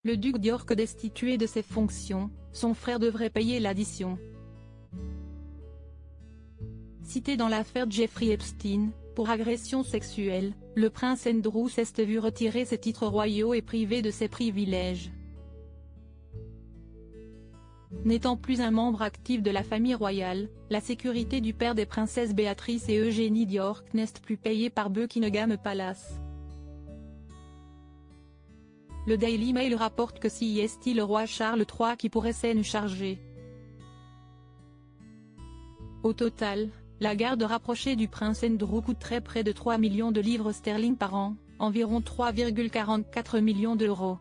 Le duc d'York destitué de ses fonctions, son frère devrait payer l'addition. Cité dans l'affaire Jeffrey Epstein, pour agression sexuelle, le prince Andrew s'est vu retirer ses titres royaux et privé de ses privilèges. N'étant plus un membre actif de la famille royale, la sécurité du père des princesses Béatrice et Eugénie d'York n'est plus payée par Buckingham Palace. Le Daily Mail rapporte que si est le roi Charles III qui pourrait s'en charger. Au total, la garde rapprochée du prince Andrew coûterait près de 3 millions de livres sterling par an, environ 3,44 millions d'euros.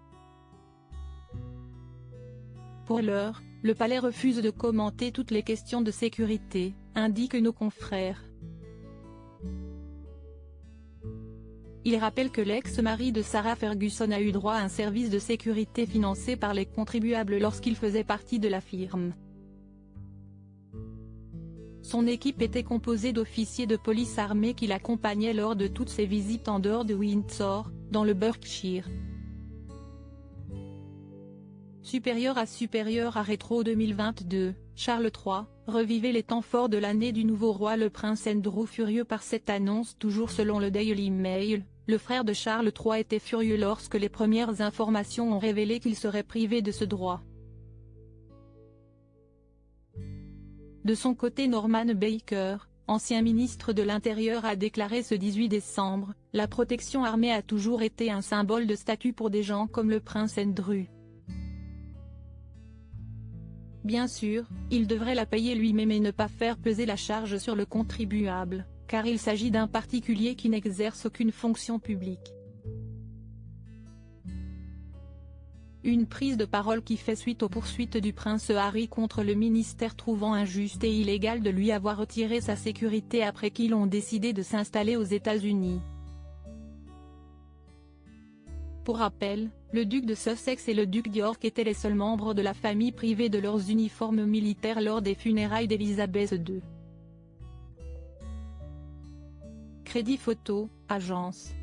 Pour l'heure, le palais refuse de commenter toutes les questions de sécurité, indiquent nos confrères. Il rappelle que l'ex-mari de Sarah Ferguson a eu droit à un service de sécurité financé par les contribuables lorsqu'il faisait partie de la firme. Son équipe était composée d'officiers de police armés qui l'accompagnaient lors de toutes ses visites en dehors de Windsor, dans le Berkshire. Supérieur à Rétro 2022, Charles III, revivait les temps forts de l'année du nouveau roi. Le prince Andrew furieux par cette annonce. Toujours selon le Daily Mail, le frère de Charles III était furieux lorsque les premières informations ont révélé qu'il serait privé de ce droit. De son côté, Norman Baker, ancien ministre de l'Intérieur, a déclaré ce 18 décembre, « La protection armée a toujours été un symbole de statut pour des gens comme le prince Andrew. Bien sûr, il devrait la payer lui-même et ne pas faire peser la charge sur le contribuable, car il s'agit d'un particulier qui n'exerce aucune fonction publique. » Une prise de parole qui fait suite aux poursuites du prince Harry contre le ministère, trouvant injuste et illégal de lui avoir retiré sa sécurité après qu'ils ont décidé de s'installer aux États-Unis. Pour rappel, le duc de Sussex et le duc d'York étaient les seuls membres de la famille privés de leurs uniformes militaires lors des funérailles d'Élisabeth II. Crédit photo, agence.